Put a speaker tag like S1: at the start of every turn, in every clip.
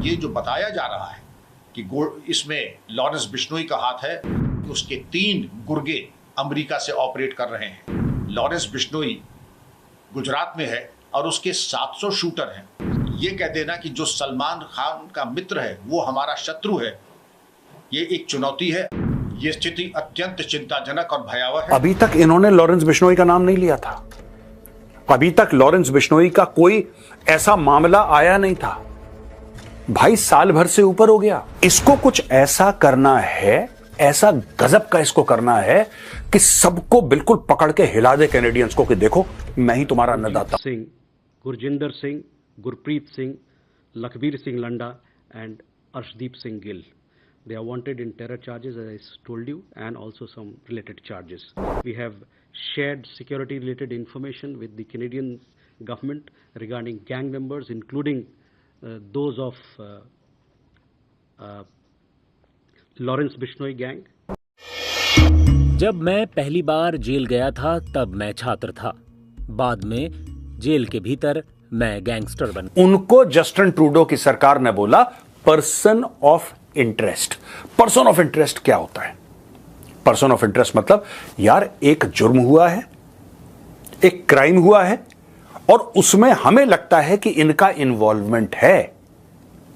S1: ये जो बताया जा रहा है कि इसमें लॉरेंस बिश्नोई का हाथ है, उसके 3 गुर्गे अमेरिका से ऑपरेट कर रहे हैं। लॉरेंस बिश्नोई गुजरात में है और उसके 700 शूटर हैं। ये कह देना कि जो सलमान खान का मित्र है वो हमारा शत्रु है, ये एक चुनौती है। ये स्थिति अत्यंत चिंताजनक और भयावह है।
S2: अभी तक इन्होंने लॉरेंस बिश्नोई का नाम नहीं लिया था। अभी तक लॉरेंस बिश्नोई का कोई ऐसा मामला आया नहीं था। भाई साल भर से ऊपर हो गया। इसको कुछ ऐसा करना है, ऐसा गजब का इसको करना है कि सबको बिल्कुल पकड़ के हिला दे कैनेडियंस को कि देखो मैं ही तुम्हारा अन्नदाता।
S3: Singh, Gurjinder Singh, Gurpreet Singh, Lakhbir Singh Landa and Arshdeep Singh Gill. They are wanted in terror charges, as I told you, and also some related charges. We have shared security-related information with the Canadian government regarding gang members, including those of Lawrence Bishnoi gang.
S4: जब मैं पहली बार jail गया था तब मैं छात्र था। बाद में जेल के भीतर मैं गैंगस्टर बन।
S2: उनको जस्टिन ट्रूडो की सरकार ने बोला person of interest. Person of interest क्या होता है? पर्सन ऑफ इंटरेस्ट मतलब यार एक जुर्म हुआ है, एक क्राइम हुआ है और उसमें हमें लगता है कि इनका इन्वॉल्वमेंट है,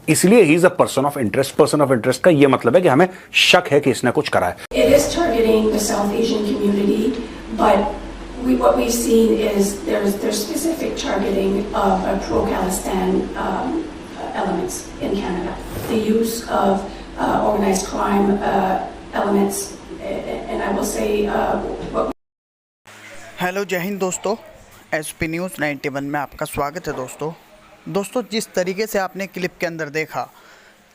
S2: इसलिए he is a person of interest. Person of interest का यह मतलब है कि हमें शक है कि इसने कुछ करा है।
S5: It is targeting the South Asian community, but what we've seen is there's specific targeting of pro-Khalistan elements in Canada. The use of organized crime elements, and I will say
S6: hello जय हिंद दोस्तों, SP news 91 में आपका स्वागत है। दोस्तों जिस तरीके से आपने क्लिप के अंदर देखा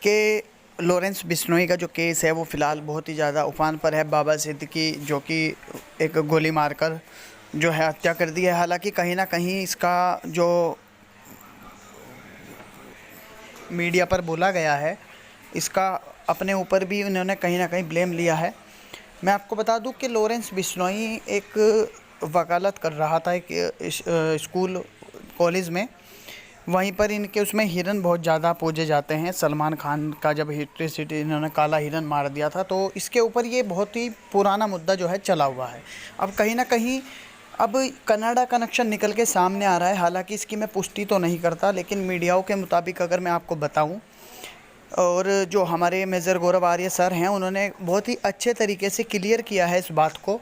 S6: कि लॉरेंस बिश्नोई का जो केस है वो फ़िलहाल बहुत ही ज़्यादा उफान पर है। बाबा सिद्दीकी जो कि एक गोली मारकर जो है हत्या कर दी है। हालांकि कहीं ना कहीं इसका जो मीडिया पर बोला गया है, इसका अपने ऊपर भी उन्होंने कहीं ना कहीं ब्लेम लिया है। मैं आपको बता दूं कि लॉरेंस बिश्नोई एक वकालत कर रहा था एक स्कूल कॉलेज में। वहीं पर इनके उसमें हिरन बहुत ज़्यादा पूजे जाते हैं। सलमान खान का जब हिट इन्होंने काला हिरन मार दिया था, तो इसके ऊपर ये बहुत ही पुराना मुद्दा जो है चला हुआ है। अब कहीं ना कहीं अब कनाडा कनेक्शन निकल के सामने आ रहा है। हालांकि इसकी मैं पुष्टि तो नहीं करता, लेकिन मीडियाओं के मुताबिक अगर मैं आपको बताऊं, और जो हमारे मेजर गौरव आर्य सर हैं उन्होंने बहुत ही अच्छे तरीके से क्लियर किया है इस बात को,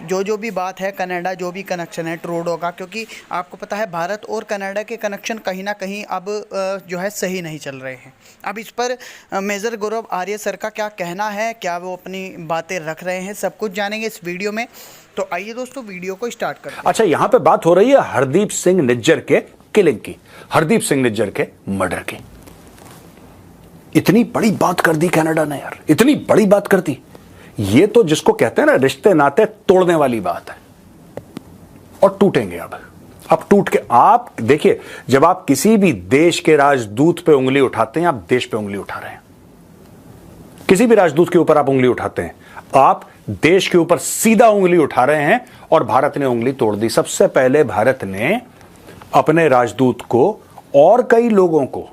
S6: जो भी बात है कनाडा जो भी कनेक्शन है ट्रूडो का, क्योंकि आपको पता है भारत और कनाडा के कनेक्शन कहीं ना कहीं अब जो है सही नहीं चल रहे हैं। अब इस पर मेजर गौरव आर्य सर का क्या कहना है, क्या वो अपनी बातें रख रहे हैं, सब कुछ जानेंगे इस वीडियो में। तो आइए दोस्तों वीडियो को स्टार्ट करते हैं।
S2: अच्छा, यहां पे बात हो रही है हरदीप सिंह निज्जर के किलिंग की, हरदीप सिंह निज्जर के मर्डर की। इतनी बड़ी बात कर दी कनाडा ने यार, इतनी बड़ी बात कर दी। ये तो जिसको कहते हैं ना रिश्ते नाते तोड़ने वाली बात है, और टूटेंगे अब टूट के। आप देखिए, जब आप किसी भी देश के राजदूत पे उंगली उठाते हैं, आप देश पे उंगली उठा रहे हैं। किसी भी राजदूत के ऊपर आप उंगली उठाते हैं, आप देश के ऊपर सीधा उंगली उठा रहे हैं, और भारत ने उंगली तोड़ दी। सबसे पहले भारत ने अपने राजदूत को और कई लोगों को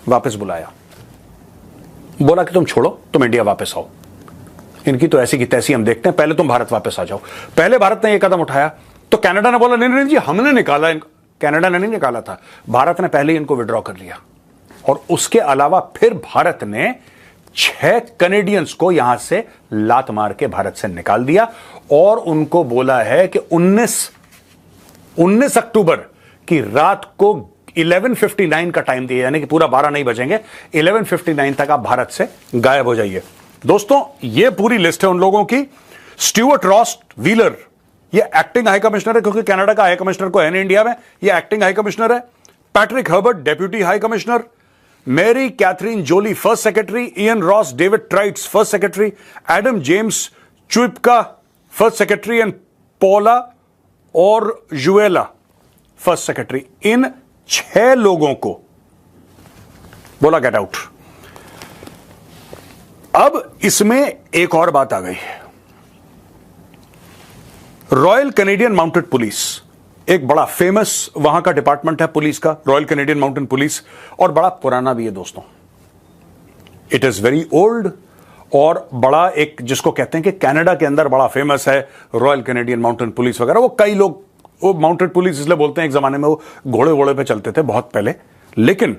S2: वापस बुलाया, बोला कि तुम छोड़ो, तुम इंडिया वापस आओ। इनकी तो ऐसी की तैसी हम देखते हैं, पहले तुम भारत वापस आ जाओ। पहले भारत ने यह कदम उठाया तो कनाडा ने बोला नहीं नहीं जी हमने निकाला। कनाडा ने नहीं निकाला था, भारत ने पहले इनको विड्रॉ कर लिया। और उसके अलावा फिर भारत ने 6 कनेडियंस को यहां से लात मार के भारत से निकाल दिया, और उनको बोला है कि 19 अक्टूबर की रात को 11:59 का टाइम दिया, यानी कि पूरा 12 नहीं बजेंगे, 11:59 तक आप भारत से गायब हो जाइए। दोस्तों ये पूरी लिस्ट है उन लोगों की। स्टुअर्ट रॉस व्हीलर, ये एक्टिंग हाई कमिश्नर है, क्योंकि कनाडा का हाई कमिश्नर को है नहीं इंडिया में, ये एक्टिंग हाई कमिश्नर है। Patrick Herbert deputy high commissioner, Mary Catherine Jolly first secretary, Ian Ross David Trites first secretary, Adam James Chuipka first secretary, and Paula Orjuela first secretary. इन 6 लोगों को बोला get out. अब इसमें एक और बात आ गई है। रॉयल कैनेडियन माउंटेड पुलिस, एक बड़ा फेमस वहां का डिपार्टमेंट है पुलिस का, रॉयल कैनेडियन माउंटेन पुलिस, और बड़ा पुराना भी है दोस्तों। इट इज वेरी ओल्ड और बड़ा एक जिसको कहते हैं कि कनाडा के अंदर बड़ा फेमस है रॉयल कैनेडियन माउंटेन पुलिस वगैरह। वो कई लोग वो माउंटेन पुलिस इसलिए बोलते हैं, एक जमाने में वो घोड़े पे चलते थे बहुत पहले, लेकिन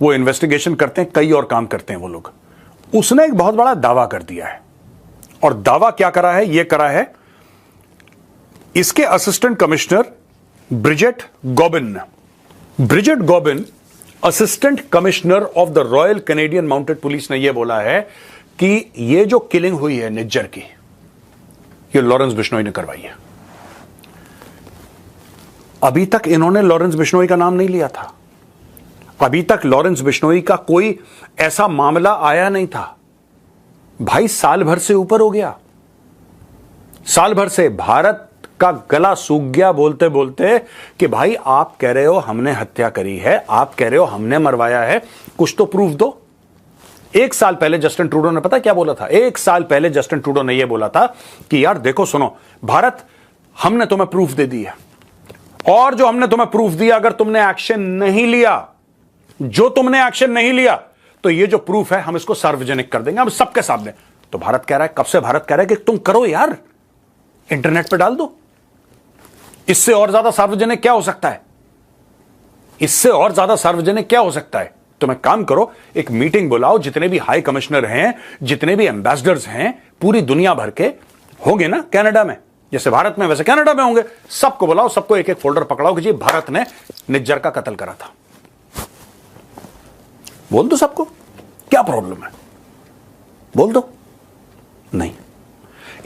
S2: वो इन्वेस्टिगेशन करते हैं, कई और काम करते हैं वो लोग। उसने एक बहुत बड़ा दावा कर दिया है, और दावा क्या करा है? यह करा है इसके असिस्टेंट कमिश्नर ब्रिजेट गॉबिन ने। Brigitte Gauvin, assistant commissioner of the Royal Canadian Mounted Police, ने यह बोला है कि यह जो किलिंग हुई है निज्जर की, यह लॉरेंस बिश्नोई ने करवाई है। अभी तक इन्होंने लॉरेंस बिश्नोई का नाम नहीं लिया था, अभी तक लॉरेंस बिश्नोई का कोई ऐसा मामला आया नहीं था। भाई साल भर से ऊपर हो गया, साल भर से भारत का गला सूख गया बोलते बोलते कि भाई आप कह रहे हो हमने हत्या करी है, आप कह रहे हो हमने मरवाया है, कुछ तो प्रूफ दो। एक साल पहले जस्टिन ट्रूडो ने पता क्या बोला था? एक साल पहले जस्टिन ट्रूडो ने यह बोला था कि यार देखो सुनो भारत, हमने तुम्हें प्रूफ दे दिया, और जो हमने तुम्हें प्रूफ दिया अगर तुमने एक्शन नहीं लिया, जो तुमने एक्शन नहीं लिया, तो ये जो प्रूफ है हम इसको सार्वजनिक कर देंगे, हम सबके सामने। तो भारत कह रहा है, कब से भारत कह रहा है कि तुम करो यार, इंटरनेट पे डाल दो। इससे और ज्यादा सार्वजनिक क्या हो सकता है? इससे और ज्यादा सार्वजनिक क्या हो सकता है? तुम एक काम करो, एक मीटिंग बुलाओ, जितने भी हाई कमिश्नर हैं, जितने भी एम्बेसडर्स हैं पूरी दुनिया भर के होंगे ना कनाडा में, जैसे भारत में वैसे कनाडा में होंगे, सबको बुलाओ, सबको एक एक फोल्डर पकड़ाओ कि जी भारत ने निज्जर का कत्ल करा था। बोल दो सबको, क्या प्रॉब्लम है? बोल दो। नहीं,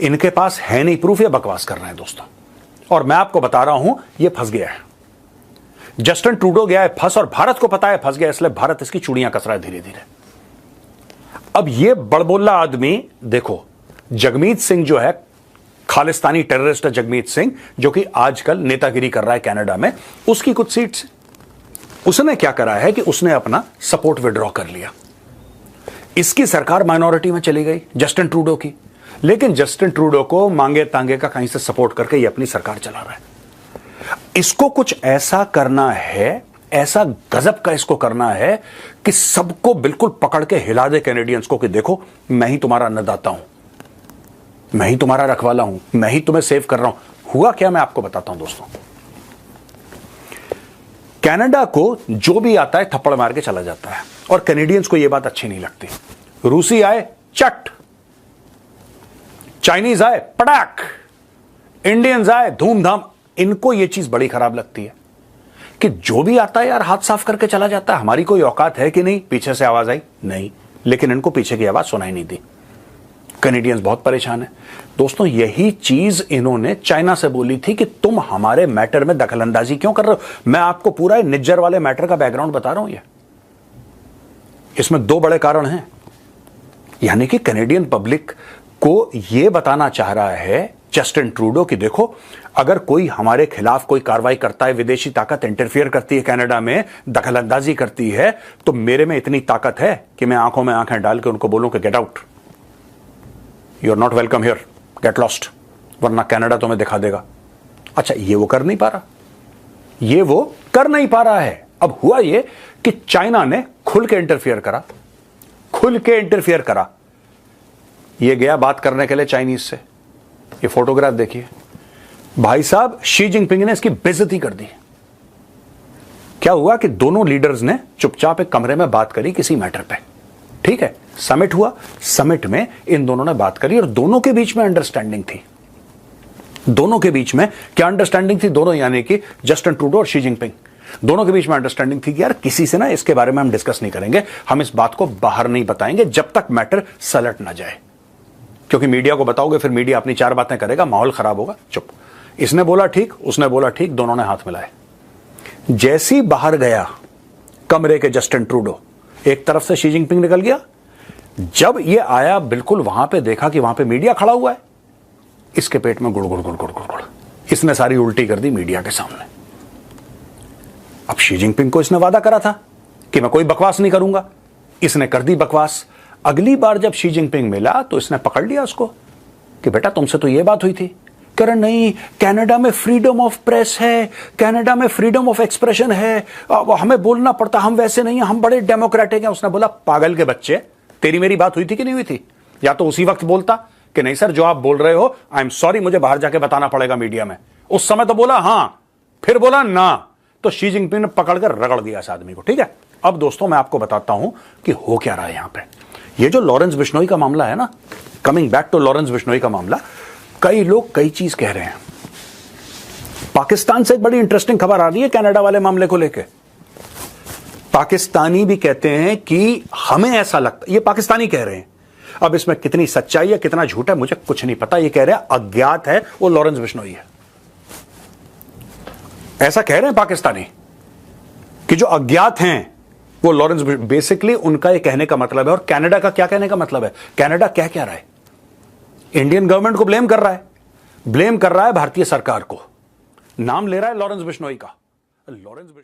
S2: इनके पास है नहीं प्रूफ, या बकवास कर रहे हैं दोस्तों। और मैं आपको बता रहा हूं ये फंस गया है, जस्टिन ट्रूडो गया है फंस, और भारत को पता है फंस गया, इसलिए भारत इसकी चूड़ियां कस रहा है धीरे धीरे। अब ये बड़बोला आदमी देखो, जगमीत सिंह जो है खालिस्तानी टेररिस्ट है, जगमीत सिंह जो कि आजकल नेतागिरी कर रहा है कनाडा में, उसकी कुछ सीट्स, उसने क्या करा है कि उसने अपना सपोर्ट विड्रॉ कर लिया। इसकी सरकार माइनॉरिटी में चली गई जस्टिन ट्रूडो की, लेकिन जस्टिन ट्रूडो को मांगे तांगे का कहीं से सपोर्ट करके ये अपनी सरकार चला रहा है। इसको कुछ ऐसा करना है, ऐसा गजब का इसको करना है कि सबको बिल्कुल पकड़ के हिला दे कैनेडियंस को कि देखो मैं ही तुम्हारा अन्नदाता हूं, मैं ही तुम्हारा रखवाला हूं, मैं ही तुम्हें सेव कर रहा हूं। हुआ क्या मैं आपको बताता हूं दोस्तों। कनाडा को जो भी आता है थप्पड़ मार के चला जाता है, और कैनेडियंस को यह बात अच्छी नहीं लगती। रूसी आए चट, चाइनीज आए पटाक, इंडियंस आए धूमधाम। इनको यह चीज बड़ी खराब लगती है कि जो भी आता है यार हाथ साफ करके चला जाता है। हमारी कोई औकात है कि नहीं? पीछे से आवाज आई नहीं, लेकिन इनको पीछे की आवाज सुनाई नहीं दी। कैनेडियंस बहुत परेशान है दोस्तों। यही चीज इन्होंने चाइना से बोली थी कि तुम हमारे मैटर में दखलंदाजी क्यों कर रहे हो। मैं आपको पूरा निज्जर वाले मैटर का बैकग्राउंड बता रहा हूं। इसमें दो बड़े कारण हैं, यानी कि कैनेडियन पब्लिक को यह बताना चाह रहा है जस्टिन ट्रूडो कि देखो अगर कोई हमारे खिलाफ कोई कार्रवाई करता है, विदेशी ताकत इंटरफियर करती है कनाडा में, दखलंदाजी करती है, तो मेरे में इतनी ताकत है कि मैं आंखों में आंखें डाल के उनको बोलूं कि get out, you are not welcome here, get lost, वरना कनाडा तुम्हें दिखा देगा। अच्छा, ये वो कर नहीं पा रहा, ये वो कर नहीं पा रहा है। अब हुआ ये कि चाइना ने खुल के इंटरफियर करा, खुल के इंटरफियर करा। ये गया बात करने के लिए चाइनीज से। ये फोटोग्राफ देखिए भाई साहब, शी जिनपिंग ने इसकी बेइज्जती कर दी। क्या हुआ कि दोनों लीडर्स ने चुपचाप एक कमरे में बात करी किसी मैटर पे, ठीक है। समिट हुआ, समिट में इन दोनों ने बात करी और दोनों के बीच में अंडरस्टैंडिंग थी। दोनों के बीच में क्या अंडरस्टैंडिंग थी? दोनों यानी कि जस्टिन ट्रूडो और शी जिनपिंग, दोनों के बीच में अंडरस्टैंडिंग थी कि यार किसी से ना इसके बारे में हम डिस्कस नहीं करेंगे, हम इस बात को बाहर नहीं बताएंगे जब तक मैटर सलट ना जाए, क्योंकि मीडिया को बताओगे फिर मीडिया अपनी चार बातें करेगा, माहौल खराब होगा। चुप। इसने बोला ठीक, उसने बोला ठीक, दोनों ने हाथ मिलाए। जैसी बाहर गया कमरे के जस्टिन ट्रूडो, एक तरफ से शी जिनपिंग निकल गया। जब ये आया बिल्कुल वहां पे देखा कि वहां पे मीडिया खड़ा हुआ है, इसके पेट में गुड़ गुड़ गुड़ गुड़ गुड़ गुड़, इसने सारी उल्टी कर दी मीडिया के सामने। अब शी जिनपिंग को इसने वादा करा था कि मैं कोई बकवास नहीं करूंगा, इसने कर दी बकवास। अगली बार जब शी जिनपिंग मिला तो इसने पकड़ लिया उसको कि बेटा तुमसे तो यह बात हुई थी। कह रहा नहीं, कनाडा में फ्रीडम ऑफ प्रेस है, कनाडा में फ्रीडम ऑफ एक्सप्रेशन है, हमें बोलना पड़ता, हम वैसे नहीं हैं, हम बड़े डेमोक्रेटिक हैं। उसने बोला पागल के बच्चे, तेरी मेरी बात हुई थी कि नहीं हुई थी? या तो उसी वक्त बोलता कि नहीं सर जो आप बोल रहे हो आई एम सॉरी, मुझे बाहर जाके बताना पड़ेगा मीडिया में। उस समय तो बोला हां, फिर बोला ना, तो शी जिनपिंग ने पकड़कर रगड़ दिया इस आदमी को। ठीक है, अब दोस्तों मैं आपको बताता हूं कि हो क्या रहा है यहां पे। ये जो लॉरेंस बिश्नोई का मामला है ना, coming back to Lawrence Bishnoi का मामला, कई लोग कई चीज कह रहे हैं। पाकिस्तान से एक बड़ी इंटरेस्टिंग खबर आ रही है कनाडा वाले मामले को लेकर। पाकिस्तानी भी कहते हैं कि हमें ऐसा लगता, ये पाकिस्तानी कह रहे हैं, अब इसमें कितनी सच्चाई है कितना झूठ है मुझे कुछ नहीं पता। ये कह रहे हैं अज्ञात है वो लॉरेंस बिश्नोई है, ऐसा कह रहे हैं पाकिस्तानी कि जो अज्ञात हैं वो लॉरेंस। बेसिकली उनका ये कहने का मतलब है, और कनाडा का क्या कहने का मतलब है? कनाडा कह क्या रहा है? इंडियन गवर्नमेंट को ब्लेम कर रहा है, भारतीय सरकार को, नाम ले रहा है लॉरेंस बिश्नोई का। लॉरेंस बिश्नोई